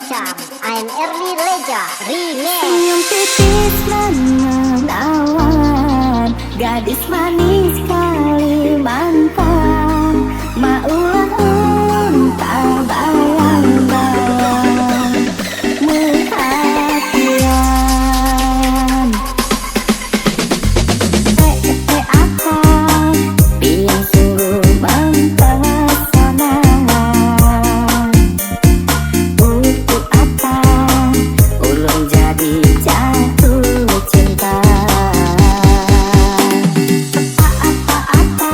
Cam, I'm Early Leja, Remix. Senyum tipis menawan, gadis manis Kalimantan, maulah unta bayang-bayang perhatian. Akang yang sungguh mempesona. Untuk apa ulun jadi jatuh cinta? Apa-apa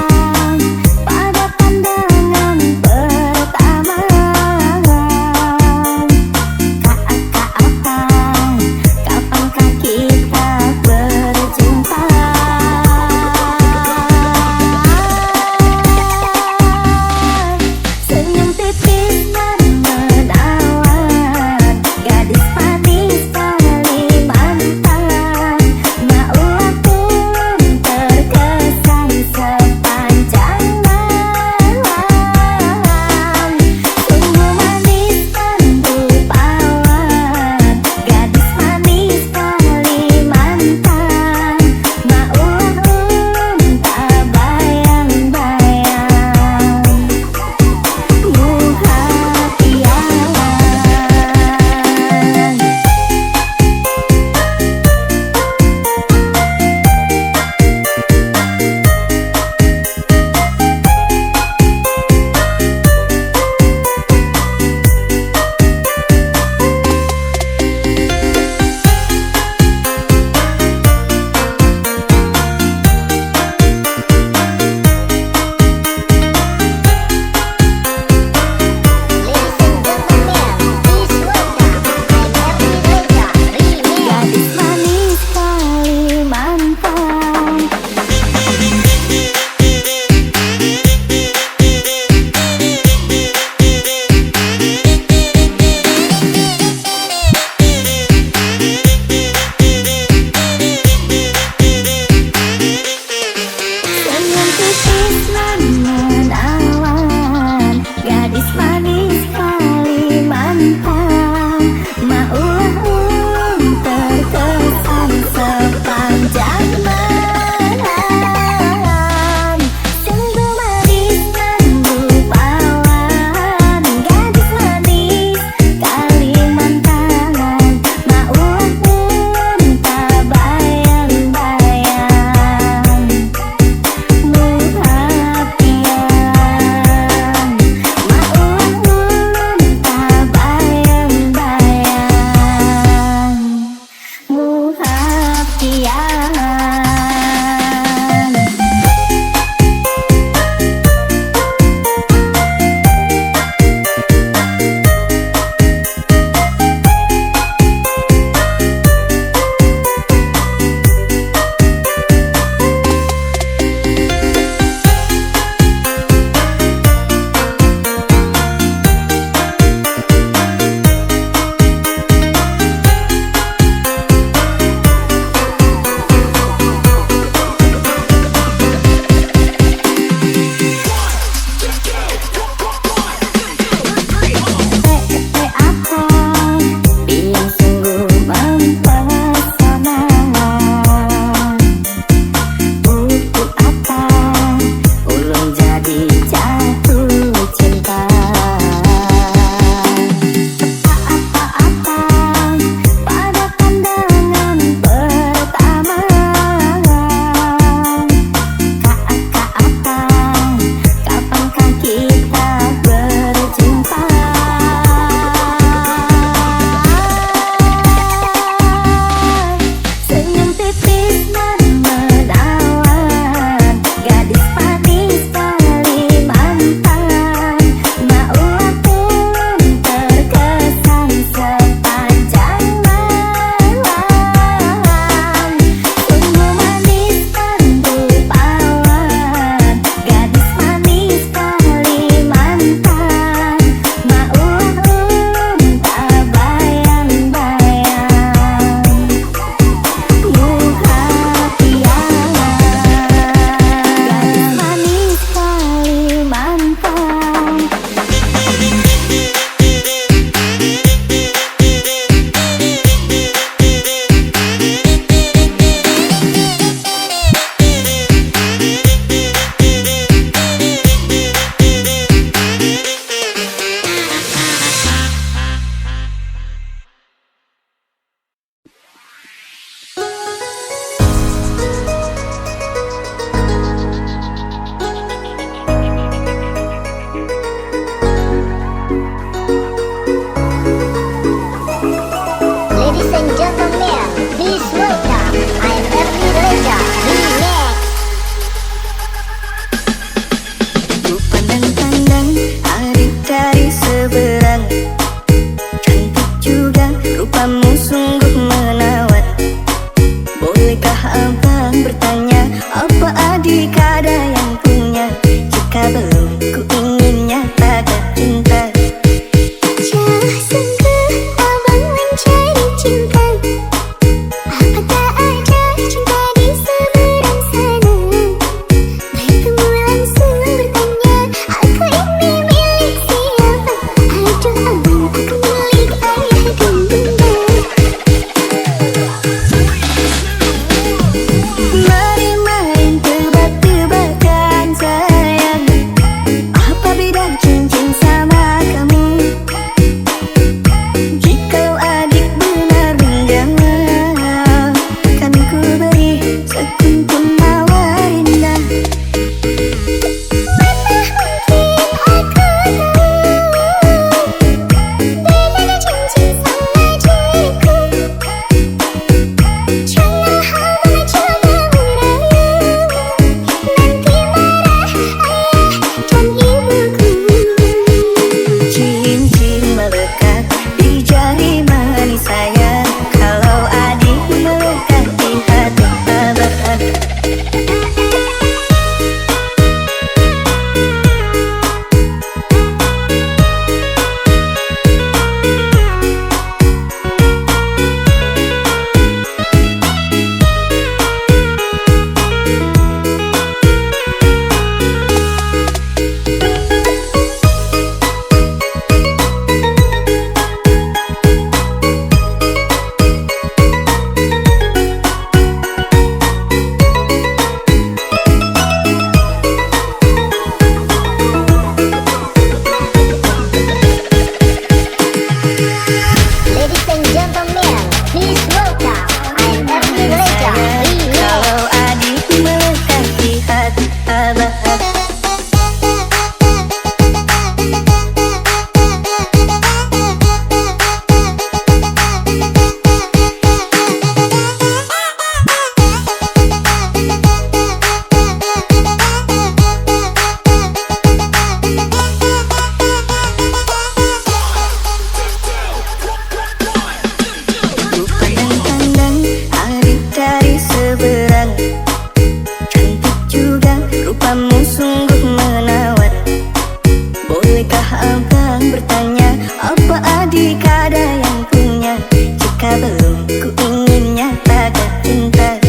jika ada yang punya, jika belum ku ingin nyatakan cinta.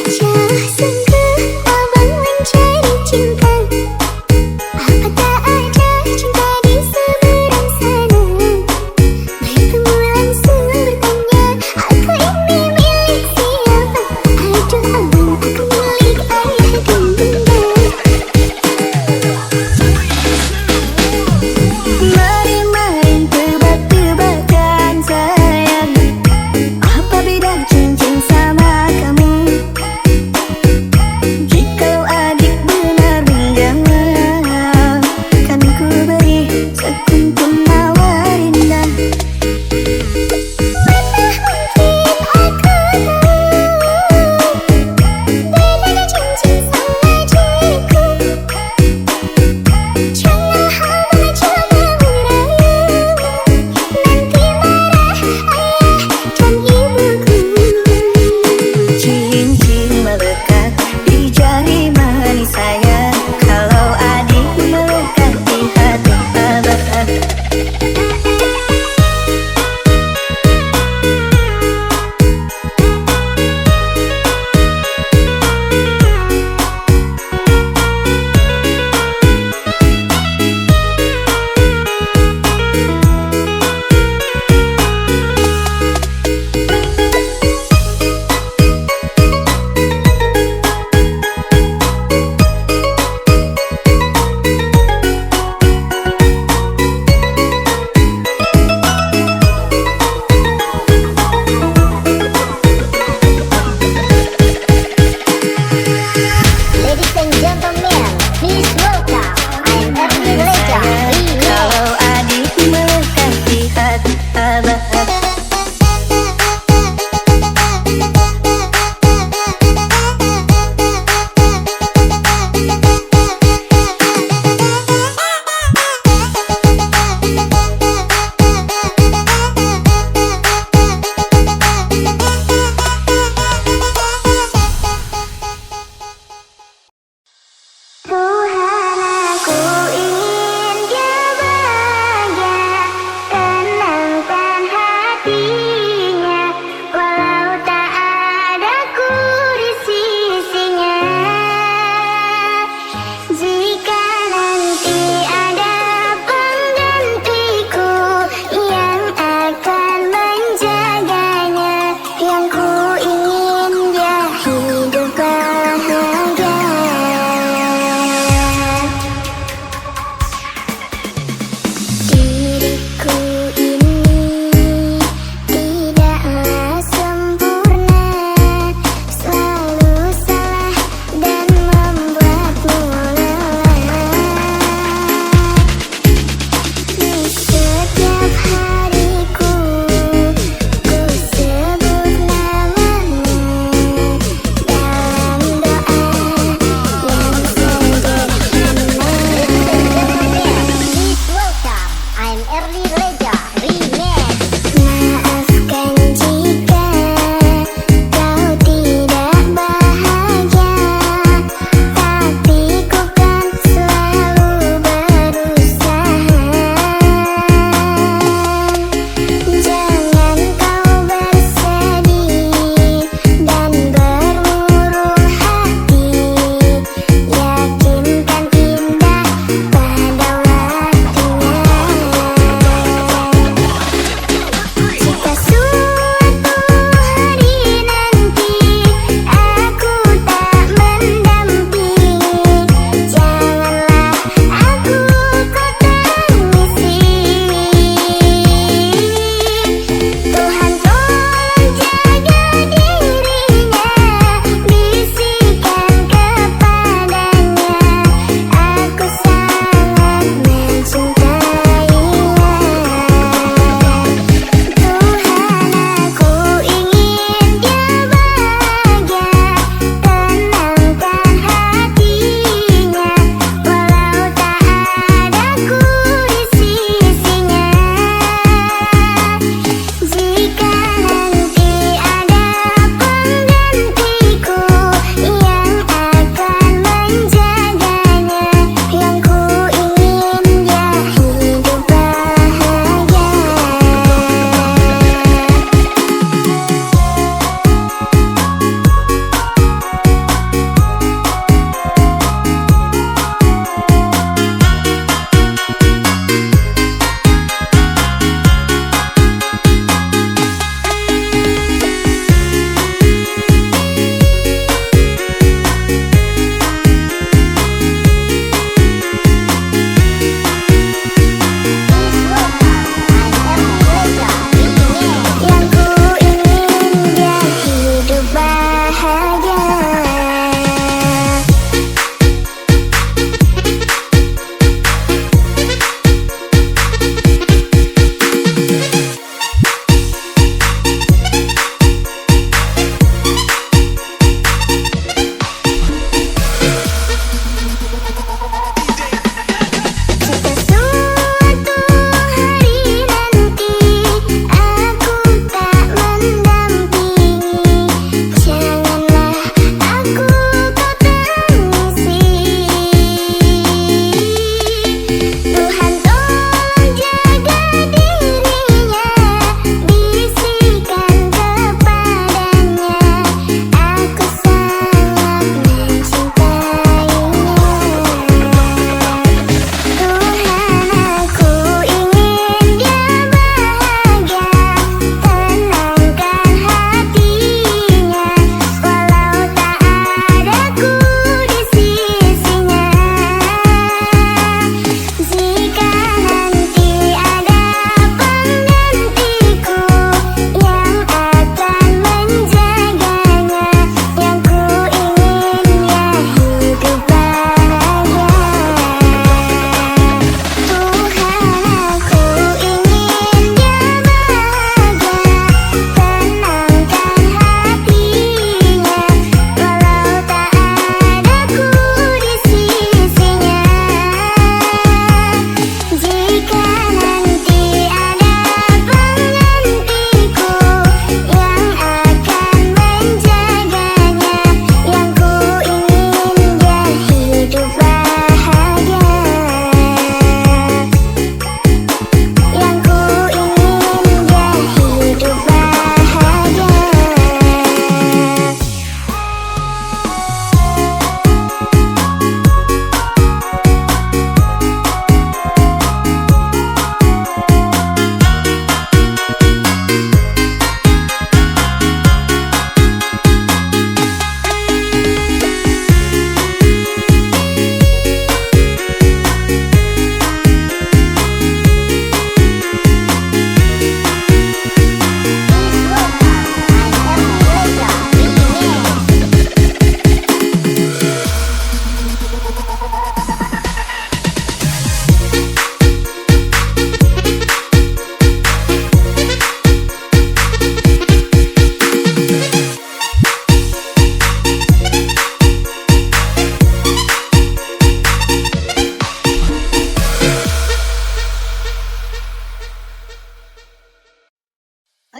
Jauh sungguh abang mencari cinta, apa tak ada cinta di seberang sana. Bertemu langsung bertanya, aku ini milik siapa? Aduh abang, aku milik ayah dan bunda. Mari main tebak-tebakan,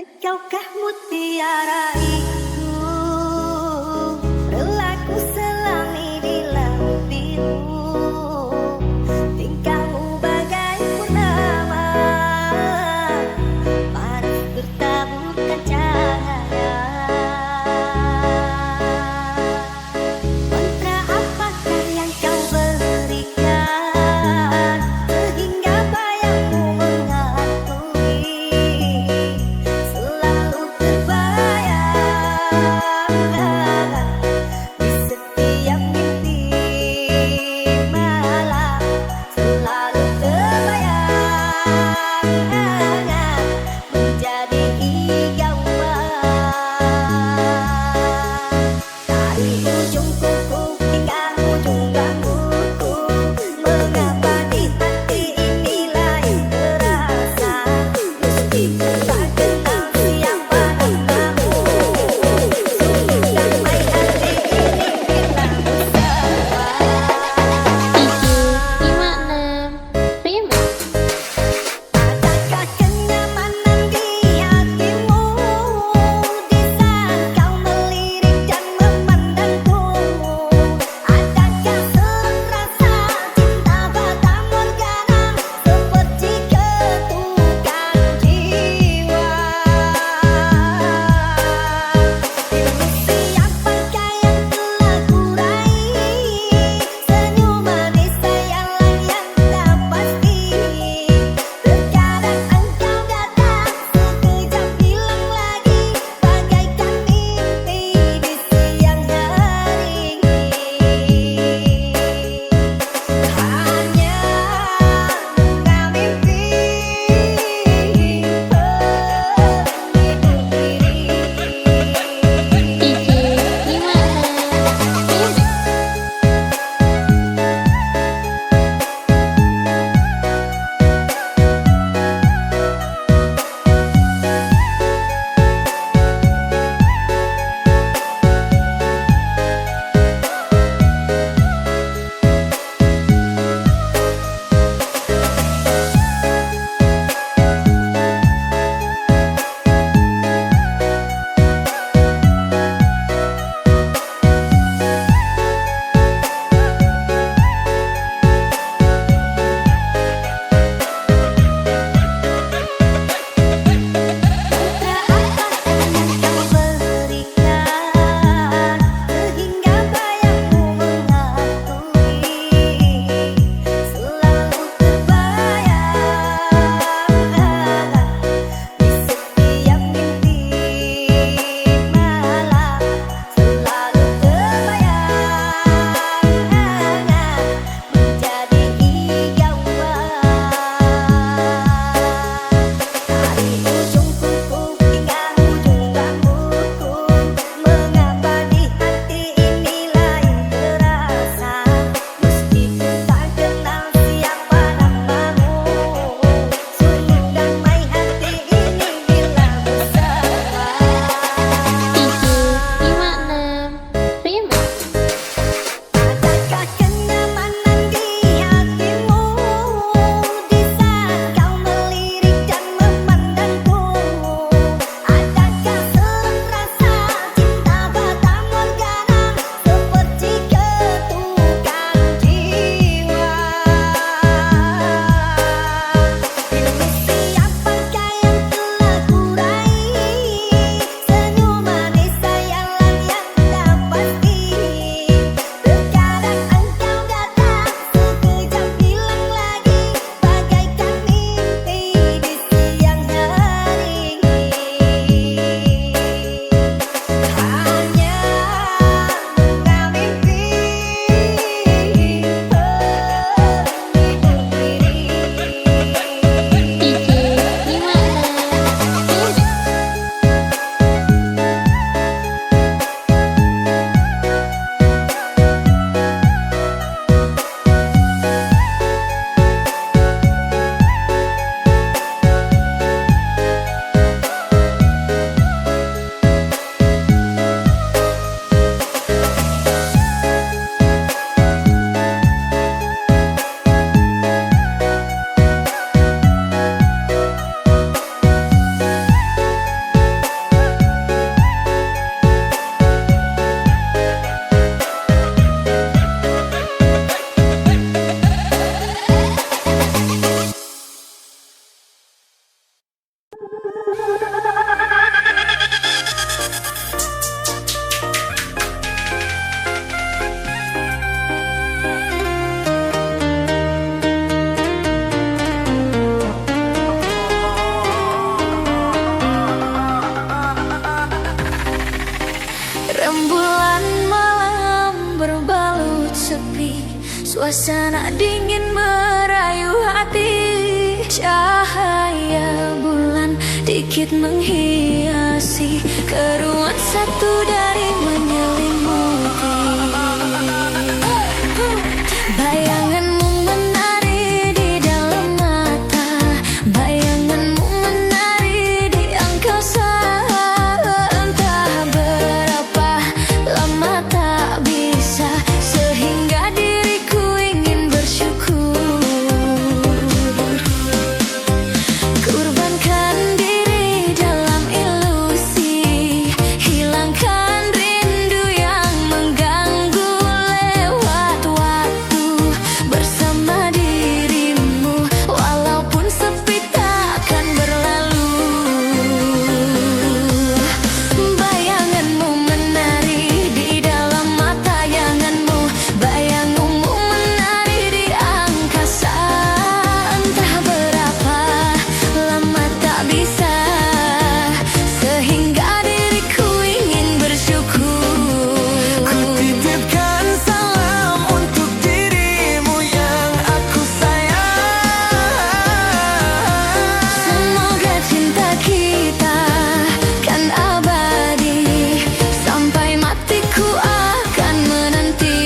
Engkaukah mutiara itu, relaku selami di laut biru. Tingkahmu bagai purnama, panas bertaburkan cahaya. Mantra apakah yang kau berikan, sehingga bayangmu menghantui, selalu terbayang Rembulan malam berbalut sepi, suasana dingin merayu hati. Cahaya bulan dikit menghiasi keruan satu dari menyelimuti. Bayanganmu menari di dalam mata, bayanganmu menari di angkasa. Entah berapa lama tak bisa, sehingga diriku ingin bersyukur. Kurbankan diri dalam ilusi, hilangkan rindu yang mengganggu. Lewat waktu bersama dirimu, walaupun sepi takkan berlalu. Bayanganmu menari di dalam mata, bayanganmu menari di angkasa. Entah berapa lama tak bisa, sehingga diriku ingin bersyukur. Kutitipkan salam untuk dirimu yang aku sayang. Semoga cinta kita kan abadi, sampai matiku akan menanti.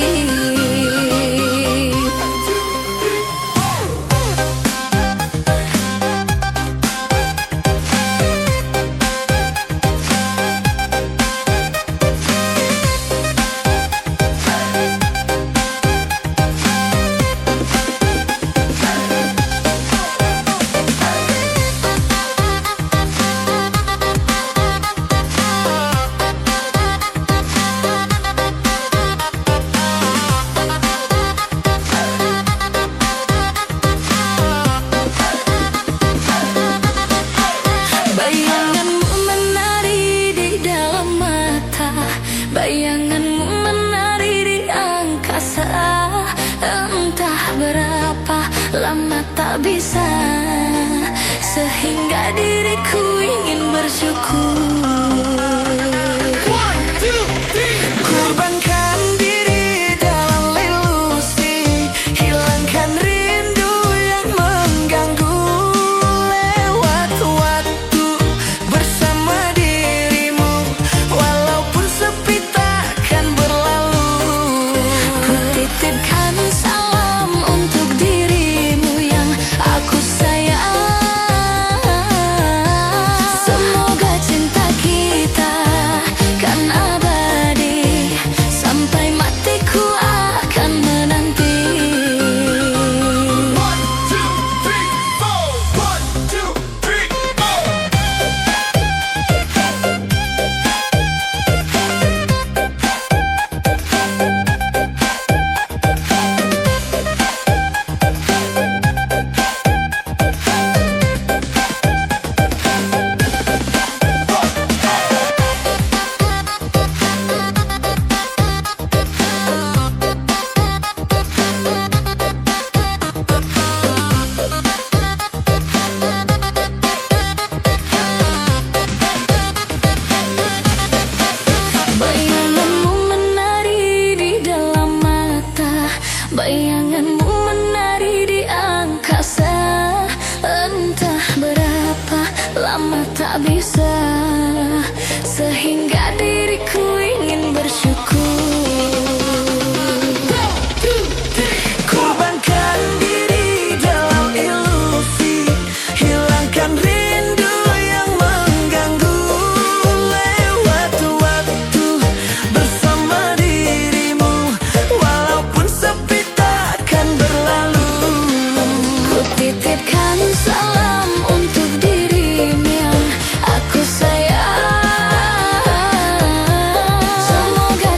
Bayanganmu menari di dalam mata, bayanganmu menari di angkasa. Entah berapa lama tak bisa, sehingga diriku ingin bersyukur. Kurbankan diri dalam ilusi, hilangkan rindu yang mengganggu. Lewat waktu bersama dirimu, walaupun sepi takkan berlalu. Kutitipkan salam untuk dirimu yang aku sayang. Semoga cinta kita kan abadi, sampai matiku akan menanti. Bayanganmu menari di dalam mata, bayanganmu menari di angkasa. Entah berapa lama tak bisa, sehingga diriku ingin bersyukur. Kurbankan diri dalam ilusi, hilangkan rindu yang mengganggu. Lewat waktu bersama dirimu, walaupun sepi takkan berlalu. Kutitipkan salam untuk dirimu yang aku sayang. Semoga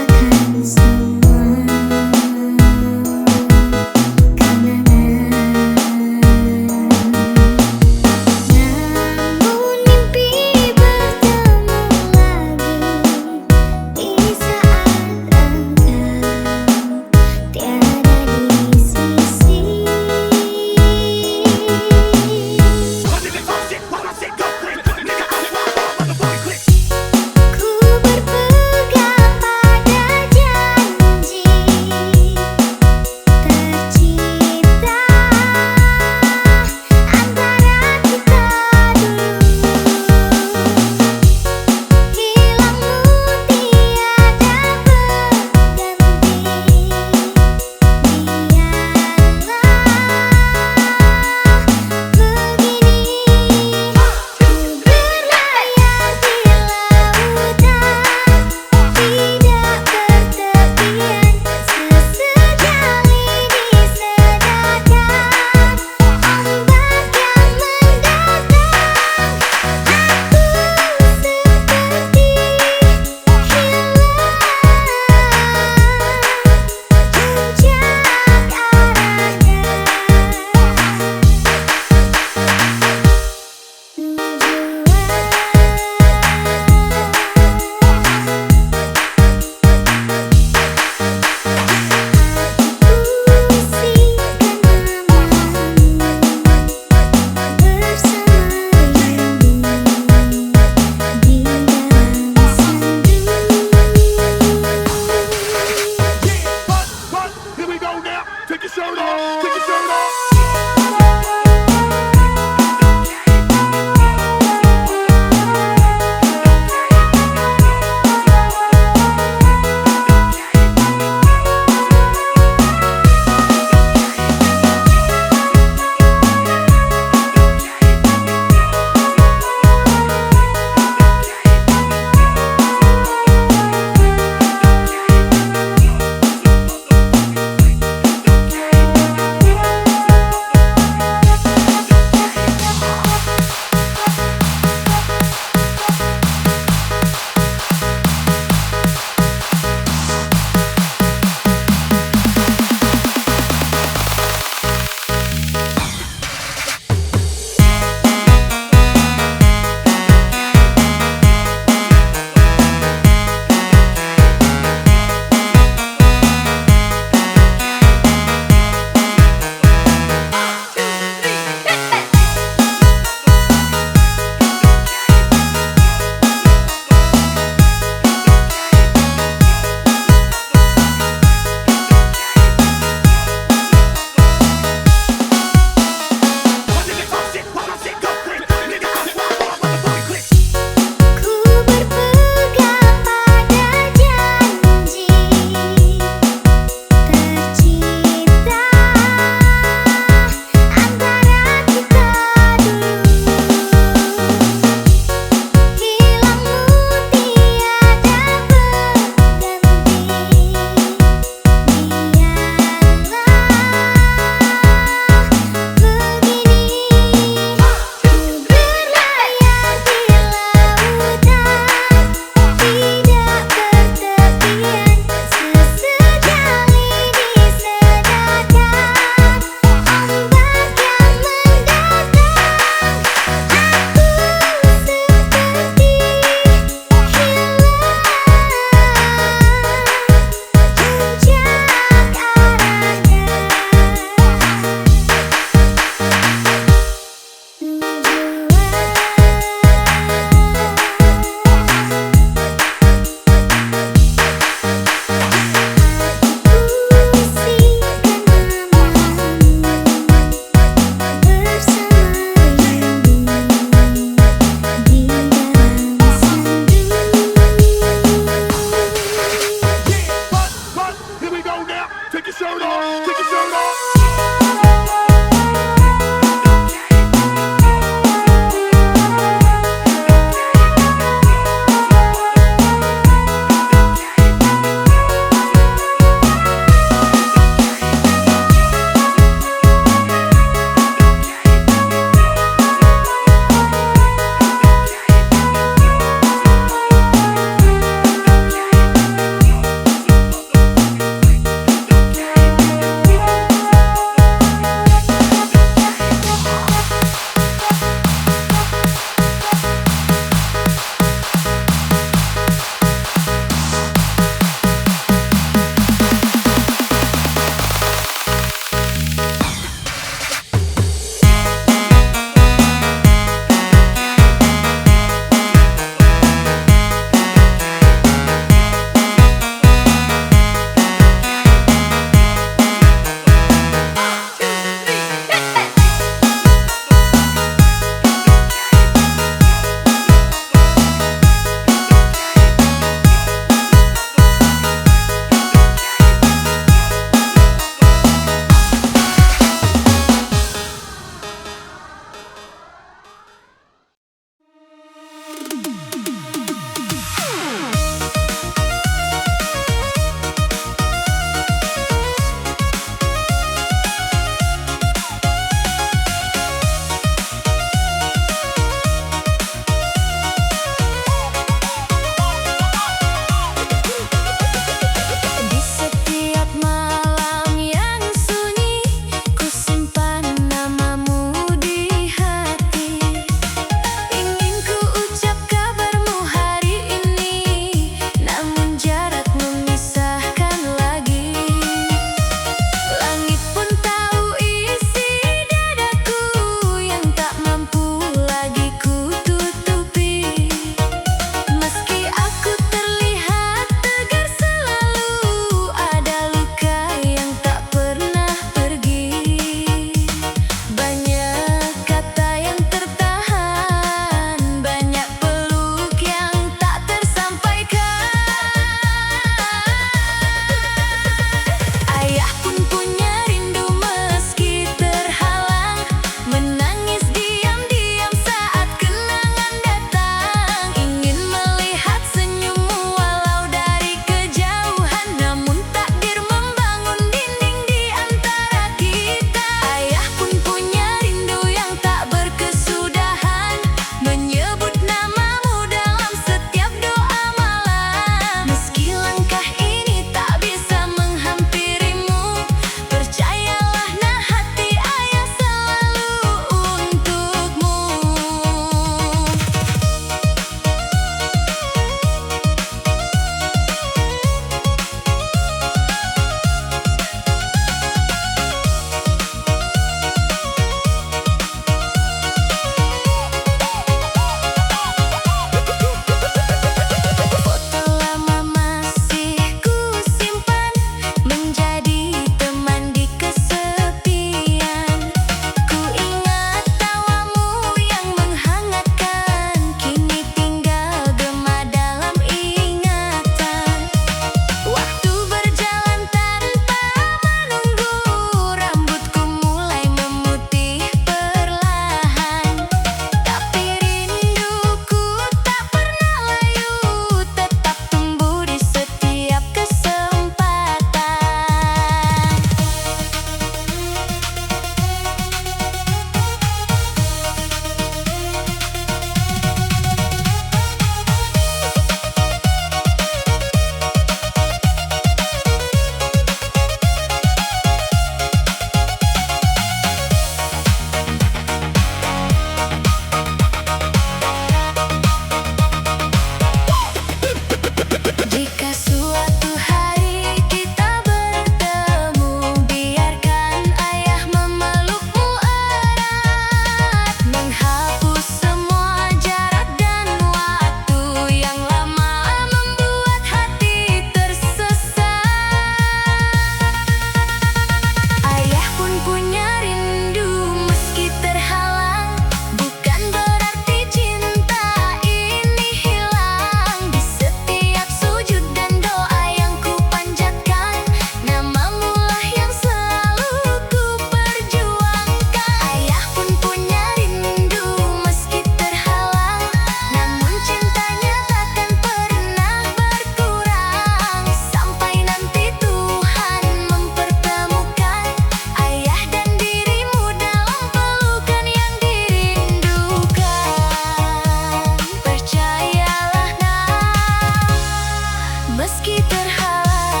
berhayal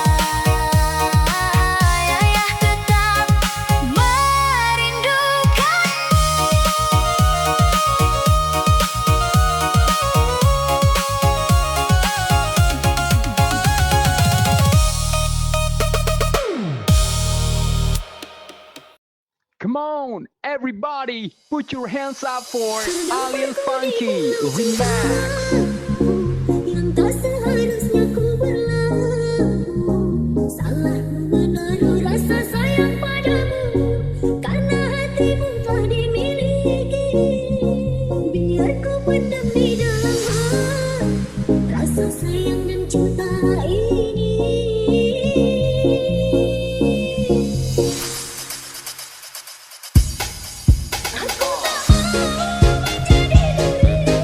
tetap Come on, everybody, put your hands up for Alien Funky Remix. Yang tak seharusnya ku berlaku, salah menaruh rasa sayang padamu, karena hatimu telah dimiliki. Biar ku pendam di dalam hati rasa sayang dan cinta ini. Aku tak mau menjadi dirimu,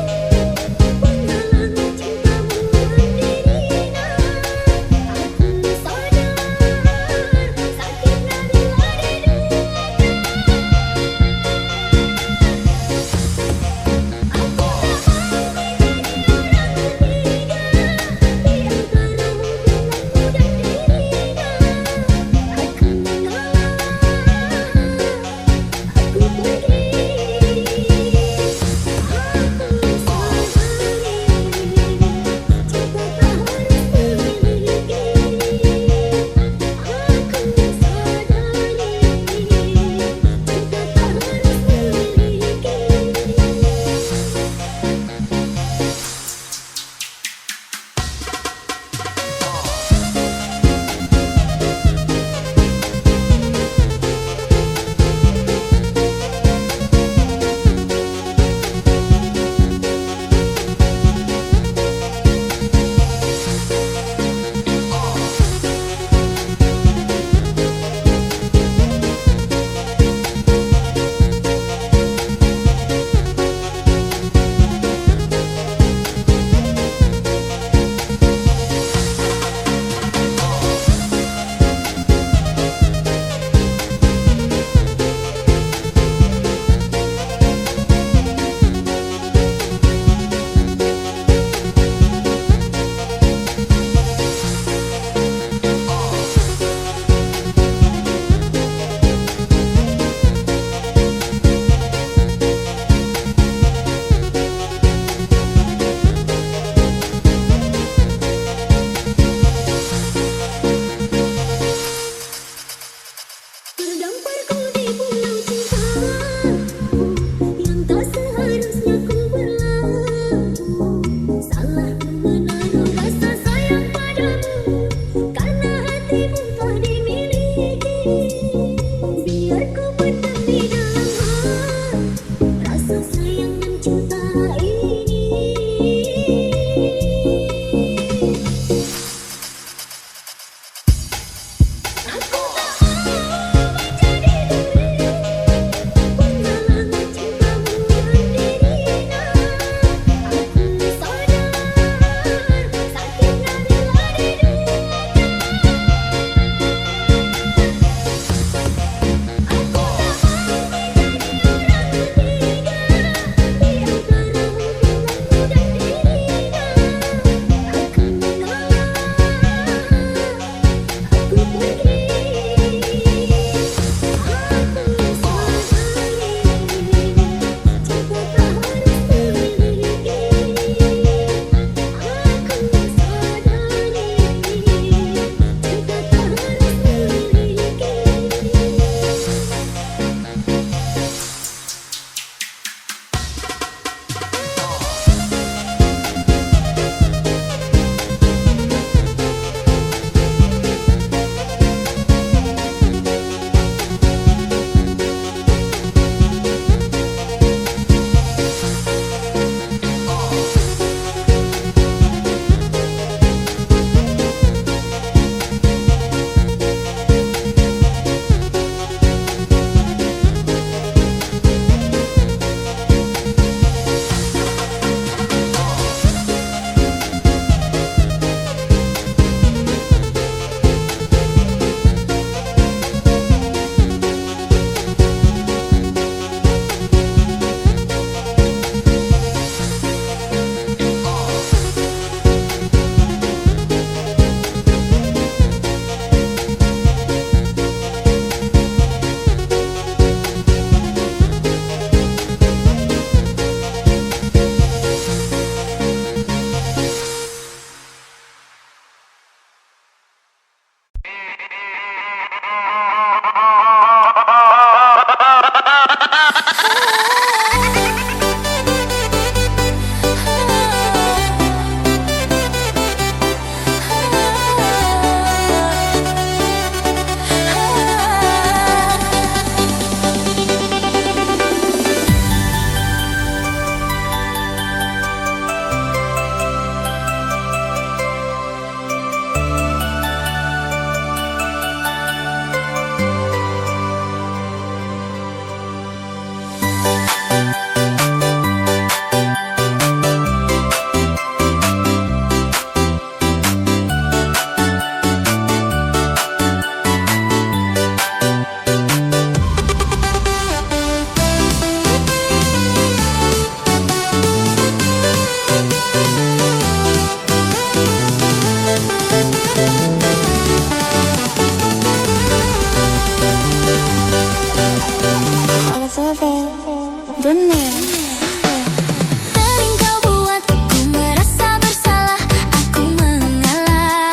Sering kau buatku merasa bersalah, aku mengalah.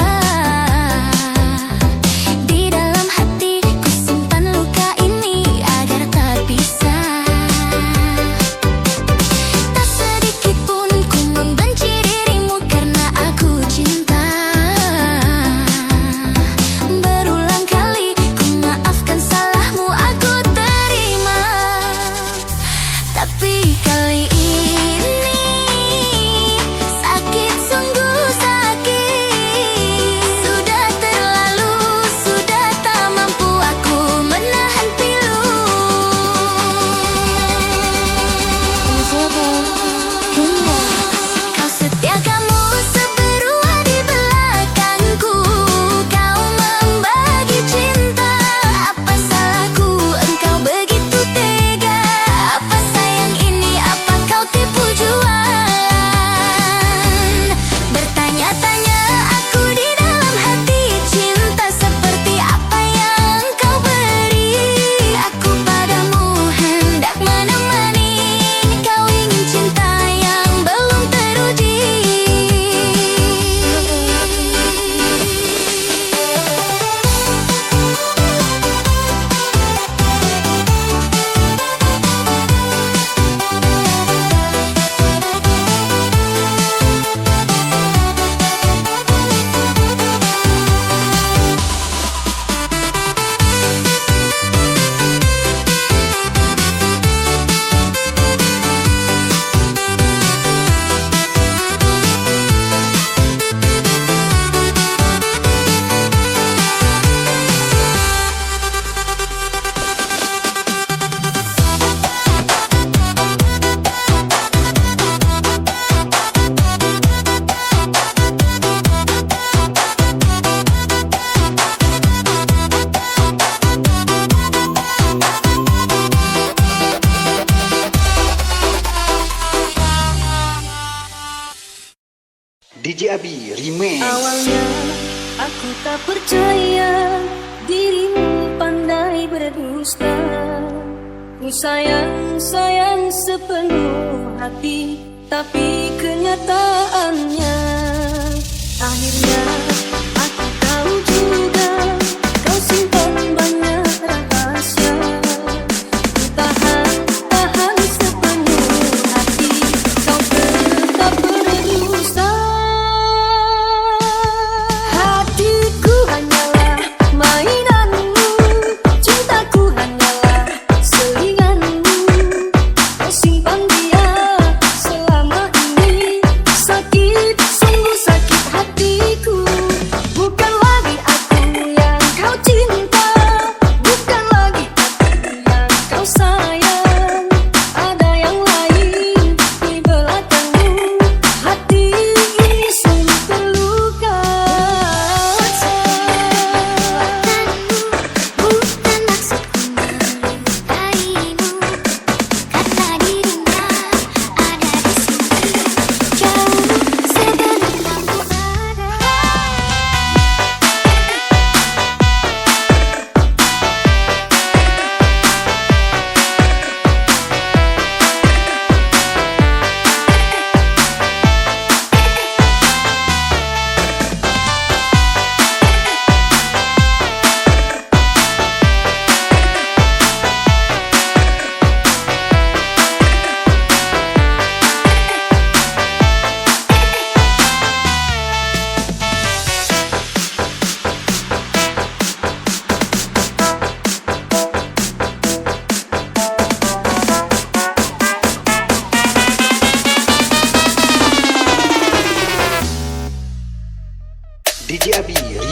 Di dalam hati ku simpan luka ini agar tak bisa. Tak sedikit pun ku membenci dirimu karena aku cinta. Berulang kali ku maafkan salahmu, aku terima. Tapi kali ini sakit, sungguh sakit. Sudah terlalu, sudah tak mampu aku menahan pilu. Kau setia, kamu seberua di belakangku. Kau membagi cinta. Apa salahku engkau begitu tega? Apa sayang ini, apa kau tipu jualan? Bertanya-tanya aku di dalam hati, cinta seperti apa yang kau beri? Aku padamu hendak menemani, kau ingin cinta yang belum teruji. DJ Abi Remix. Awalnya aku tak percaya dirimu pandai berdusta. Ku sayang sepenuh hati, tapi kenyataannya akhirnya aku tahu juga kau simpan banyak rahasia. Ku tahan sepenuh hati, kau tetap berdusta. Hatiku hanyalah mainanmu, cintaku hanyalah selinganmu. Kau simpan dia selama ini, sakit, sungguh sakit hatiku.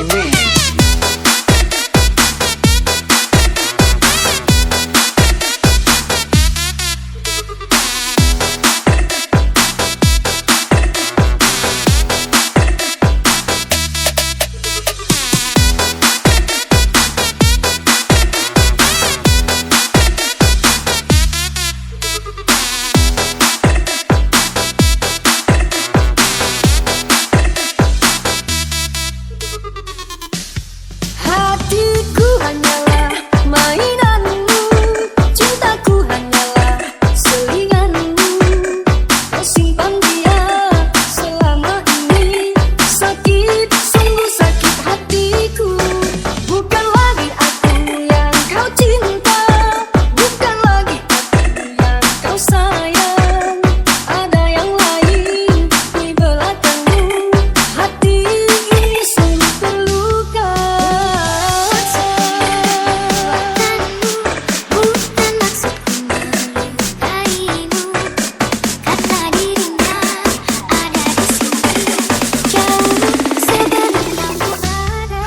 Remix. Hatiku hanyalah mainanmu, cintaku hanyalah selinganmu. Kau simpan dia selama ini, sakit, sungguh sakit hatiku. Bukan lagi aku yang kau cinta, bukan lagi aku yang kau sayang. Ada yang lain di belakangmu, hati ini sungguh terluka. Bukan maksudku melukaimu, karena dirinya ada di sini. Jauh sebelum kamu ada.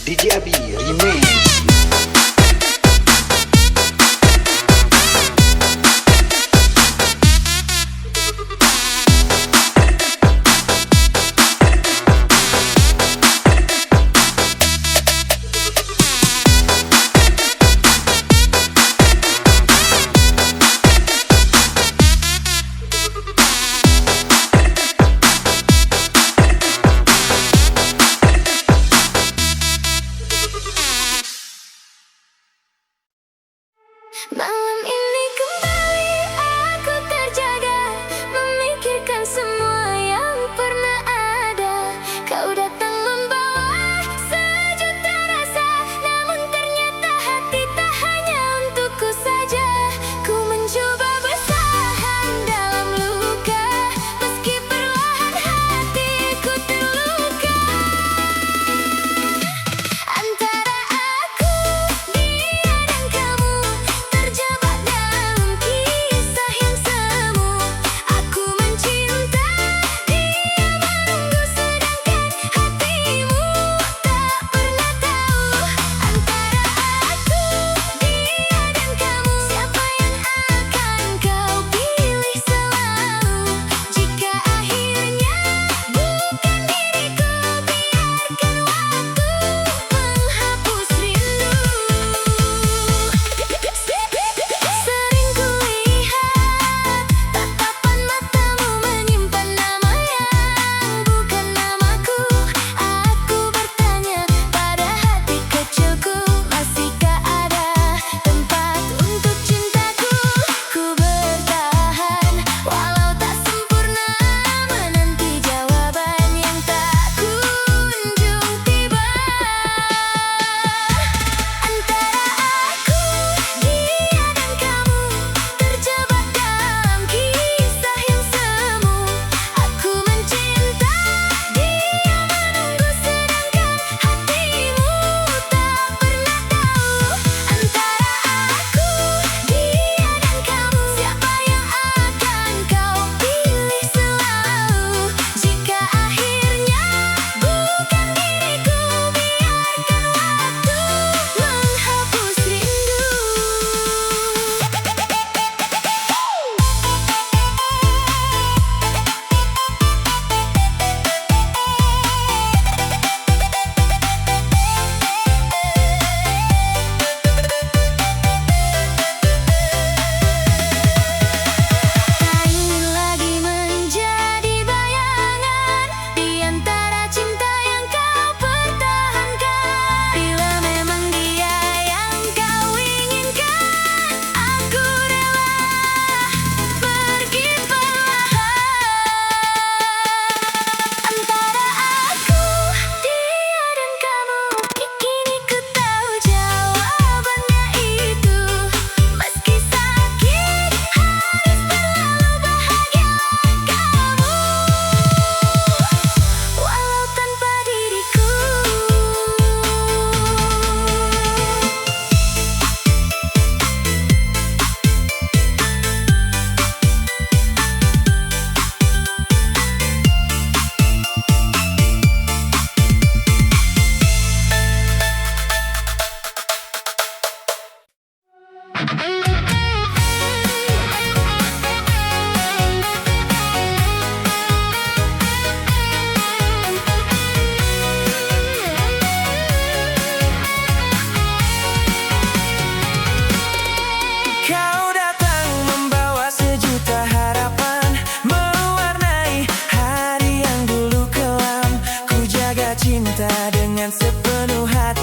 DJ Abi Remix.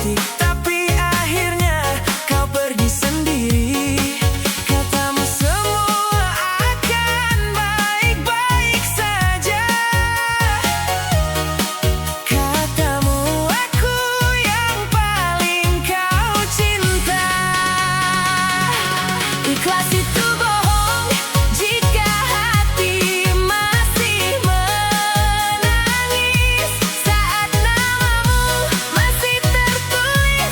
hati, tapi akhirnya kau pergi sendiri. Katamu semua akan baik-baik saja. Katamu aku yang paling kau cinta. Ikhlas itu bohong jika hati masih menangis saat namamu masih tertulis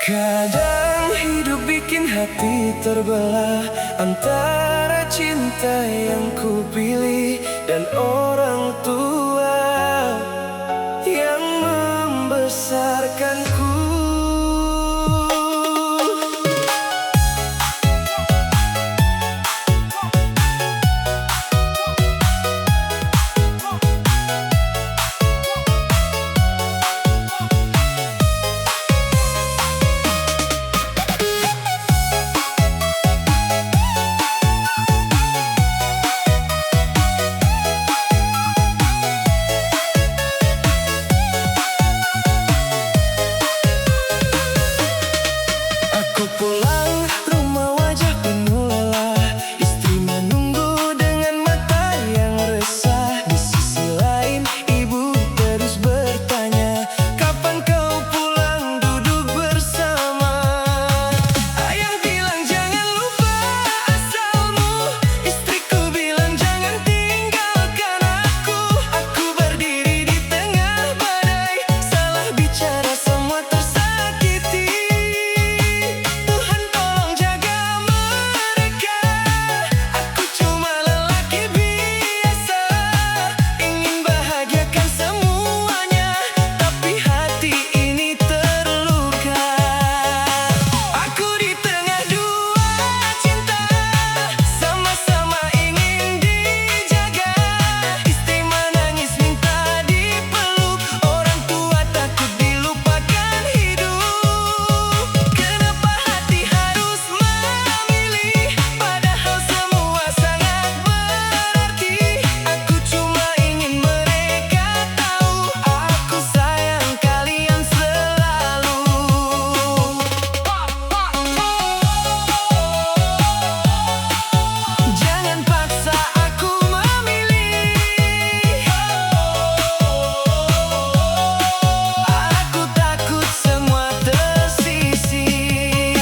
Kadang hidup bikin hati terbelah antara cinta yang ku pilih dan orang tua yang membesarkanku. Aku pulang, rumah wajah penuh lelah. Istri menunggu dengan mata yang resah. Di sisi lain, ibu terus bertanya, kapan kau pulang duduk bersama? Ayah bilang jangan lupa asalmu. Istriku bilang jangan tinggalkan aku. Aku berdiri di tengah badai, salah bicara semua tersakiti. Tuhan tolong jaga mereka. Aku cuma lelaki biasa, ingin bahagiakan semuanya, tapi hati ini terluka. Aku di tengah dua cinta, sama-sama ingin dijaga. Istri menangis minta dipeluk, orang tua takut dilupakan hidup. Kenapa hati harus memilih, padahal semua sangat berarti. Aku cuma ingin mereka tahu, aku sayang kalian selalu. Jangan paksa aku memilih. Aku takut semua tersisih.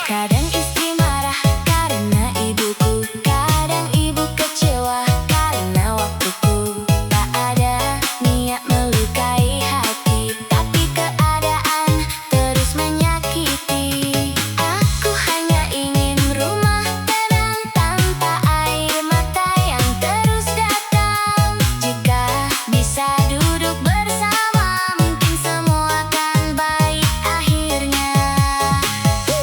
Kadang istri marah karena ibuku, kadang ibu kecewa karena waktuku. Tak ada niat melukai hati, tapi keadaan terus menyakiti. Aku hanya ingin rumah tenang tanpa air mata yang terus datang. Jika bisa duduk bersama, mungkin semua akan baik akhirnya.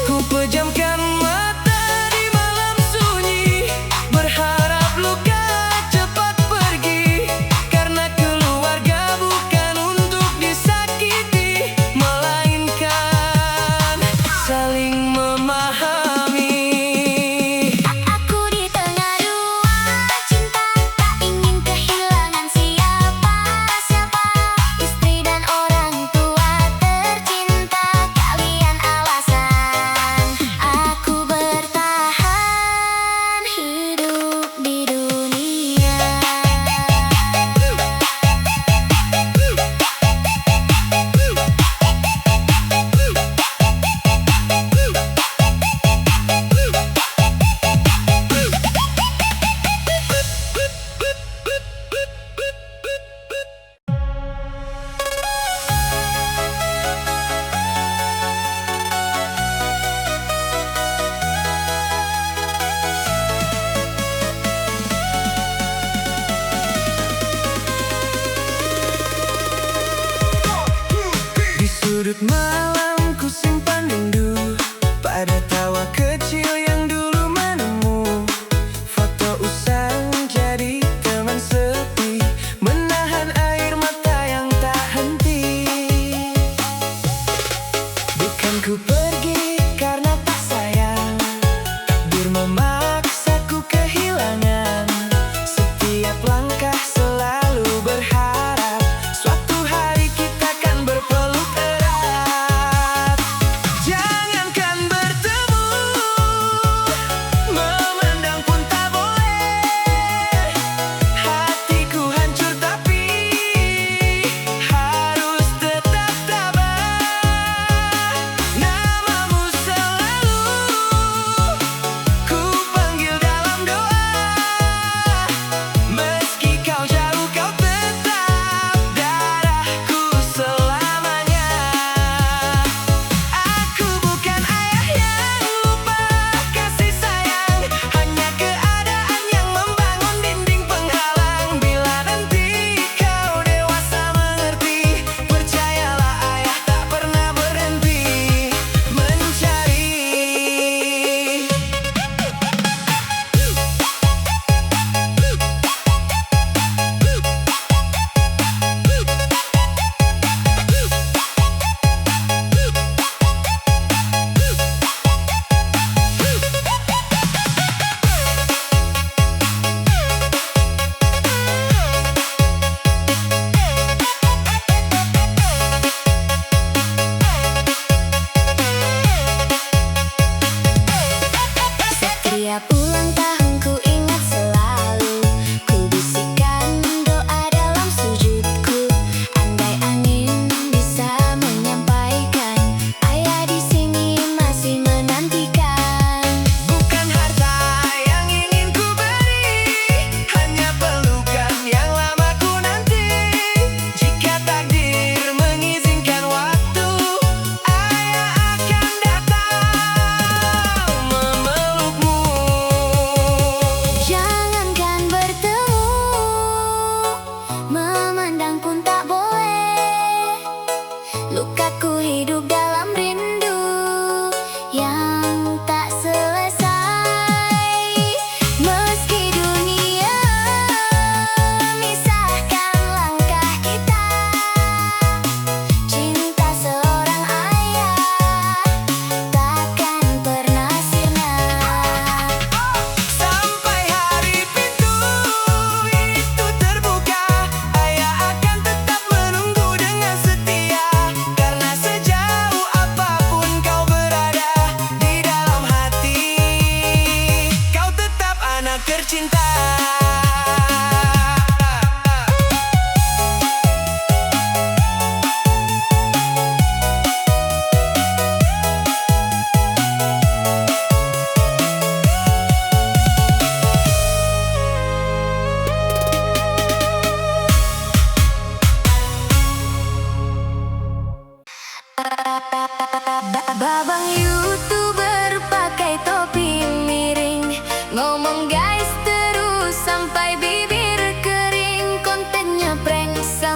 Ku pejamkan mata di malam sunyi, berharap luka cepat pergi. Karena keluarga bukan untuk disakiti, melainkan saling memahami. Aku di tengah dua cinta, tak ingin kehilangan siapa-siapa. Istri dan orang tua tercinta, kalian alasan aku bertahan hidup di dunia. Di sudut malam ku simpan rindu pada tawa kecil yang dulu menemu. Foto usang jadi teman sepi, menahan air mata yang tak henti. Bukan ku pergi karena tak sayang, takdir memaksaku kehilangan. Setiap langkah selalu berharap suatu hari kita kan berpeluk erat.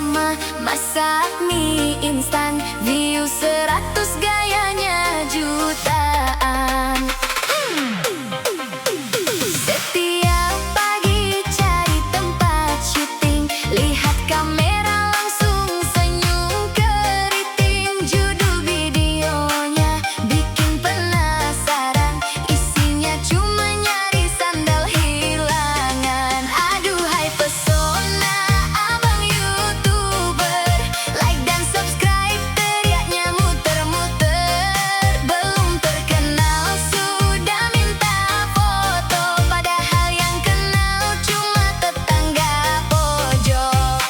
bersama, masak mie instan, view 100, gayanya jutaan. Setiap pagi cari tempat syuting, lihat kamera langsung senyum keriting. Judul videonya bikin penasaran, isinya cuma nyari sandal hilangan. Aduhai pesona abang YouTuber, like dan subscribe, teriaknya muter-muter. Belum terkenal sudah minta foto, padahal yang kenal cuma tetangga pojok.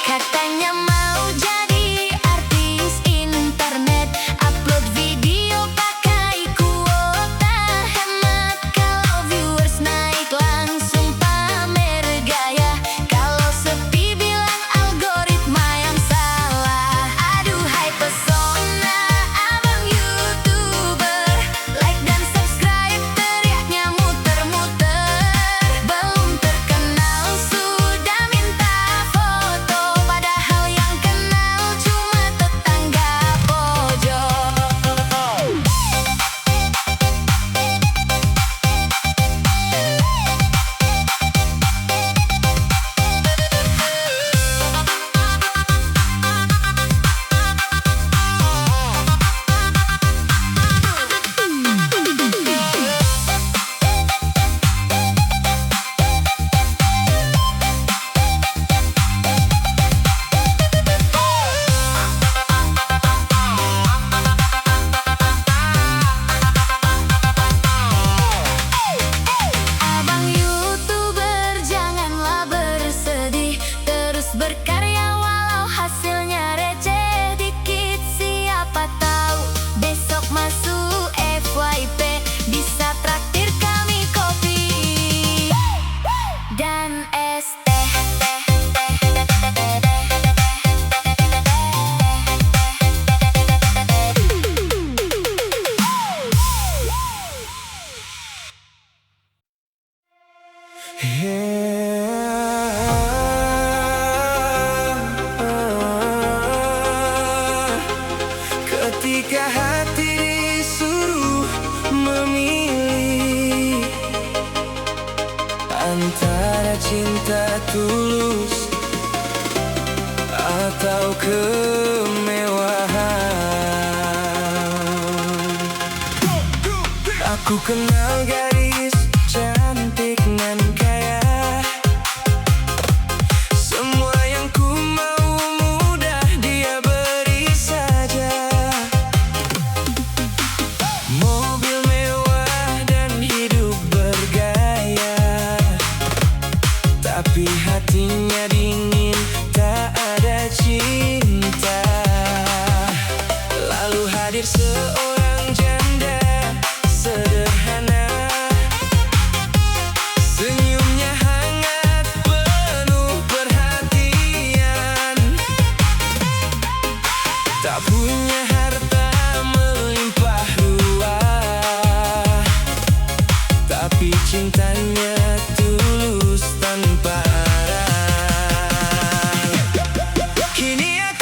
Katanya mau jadi artis internet, upload video pakai kuota hemat. Kalau viewers naik langsung pamer gaya, kalau sepi bilang algoritma yang salah. Aduhai pesona abang YouTuber, like dan subscribe, teriaknya muter-muter. Belum terkenal sudah minta foto, padahal yang kenal cuma tetangga pojok. Abang YouTuber janganlah bersedih, terus berkarya walau hasilnya receh dikit. Siapa tahu besok masuk FYP, bisa traktir kami kopi dan es teh. Ketika hati disuruh memilih antara cinta tulus atau kemewahan, aku kenal gadis cantik nan kaya. Semua yang ku mau mudah dia beri saja. Mobil mewah dan hidup bergaya, tapi hatinya dingin, tak ada cinta. Lalu hadir seorang janda sederhana, senyumnya hangat penuh perhatian. Tak punya harta melimpah ruah, tapi cintanya tulus tanpa arah. Kini aku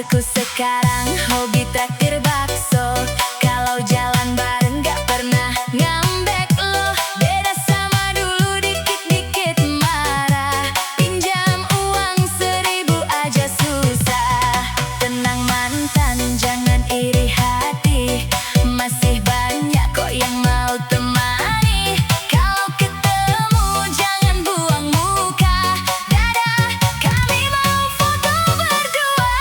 Pacarku sekarang hobi traktir bakso. Kalau jalan bareng gak pernah ngambek loh. Beda sama dulu dikit-dikit marah. Pinjam uang 1000 aja susah. Tenang mantan, jangan iri hati. Masih banyak kok yang mau temani. Kalau ketemu jangan buang muka. Dadah, kami mau foto berdua.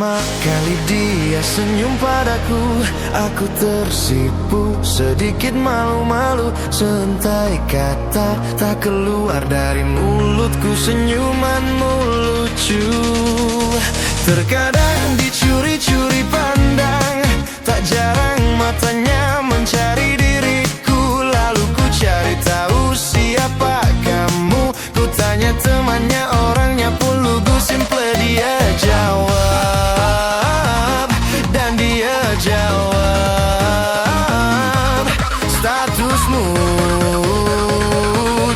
Pertama kali dia senyum padaku, aku tersipu, sedikit malu-malu. Sentai kata tak keluar dari mulutku, senyumanmu lucu. Terkadang dicuri-curi pandang, tak jarang matanya mencari diriku. Lalu ku cari tahu siapa kamu, ku tanya temannya, orangnya pun lugu. Simple dia jawab, dan dia jawab, statusmu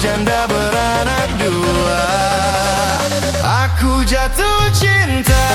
janda beranak dua. Aku jatuh cinta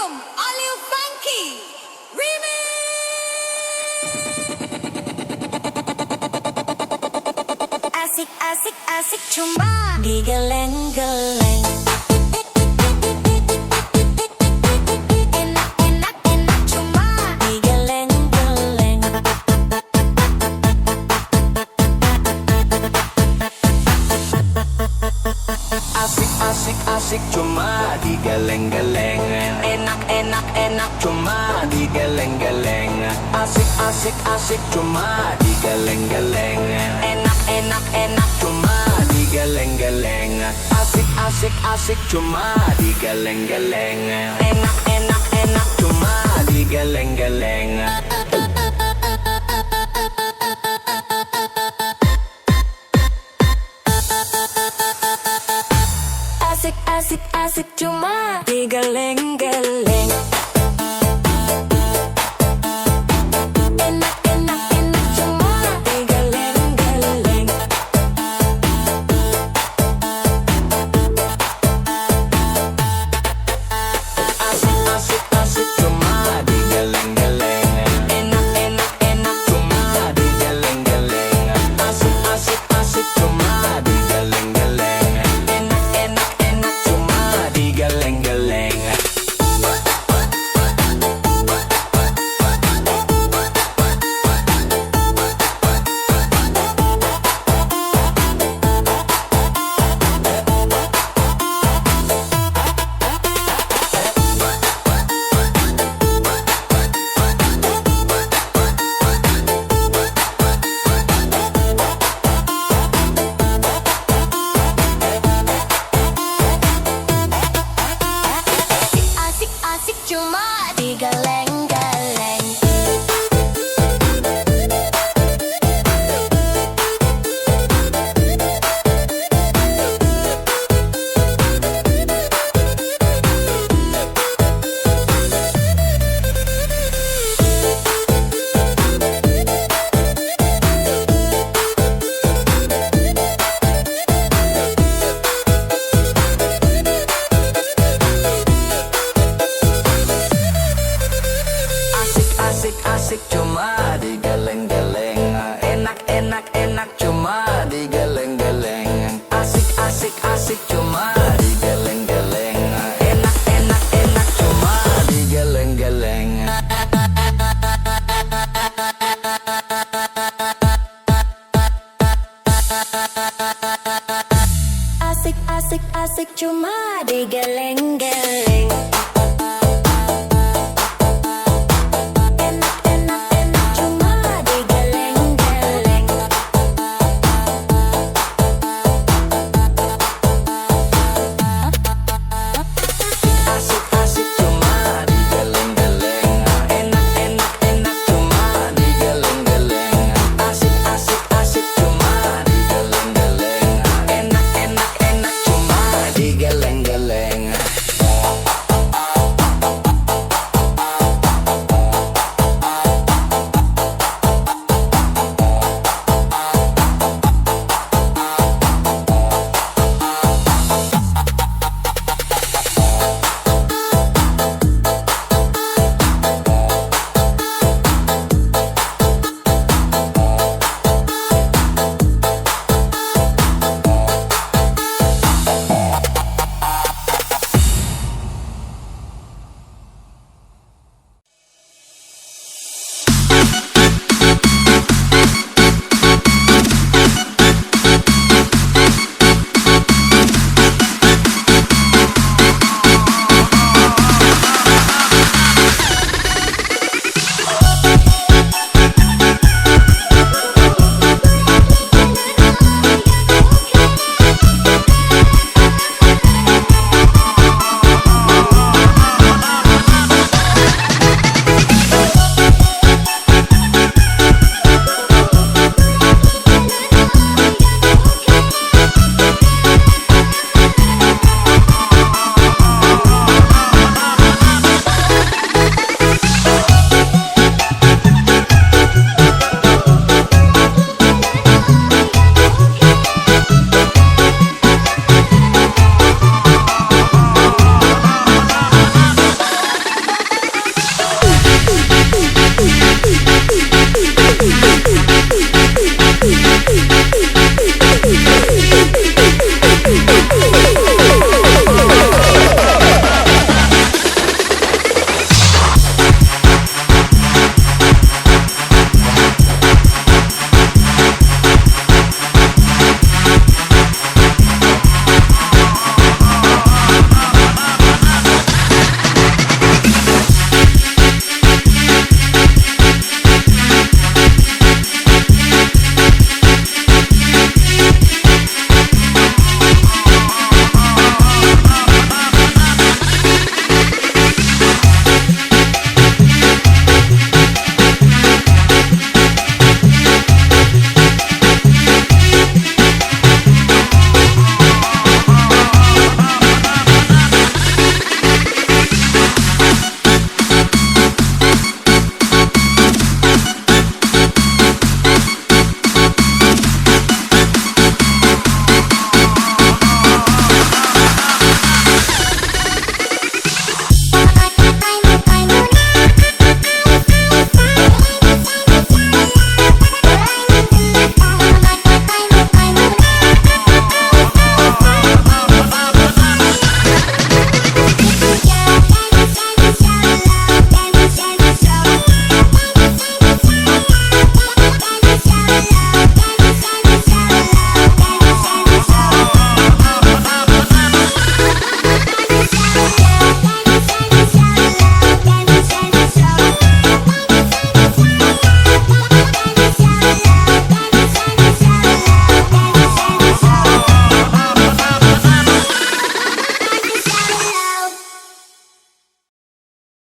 welcome Alil Funky Remix. Asik asik asik cuma digeleng-geleng. Enak enak enak cuma digeleng-geleng. Asik asik asik cuma digeleng-geleng. Enak enak enak cuma digeleng-geleng. Asik asik asik cuma digeleng-geleng. Enak enak enak cuma digeleng-geleng. Asik asik asik cuma digeleng-geleng. Enak enak enak cuma digeleng-geleng. Asik asik asik cuma digeleng-geleng. Enak enak enak cuma digeleng-geleng. Asik asik asik cuma digeleng-geleng. Enak enak enak cuma digeleng-geleng. Asik asik asik cuma digeleng-geleng. Enak enak enak cuma digeleng-geleng. Asik asik cuma digeleng.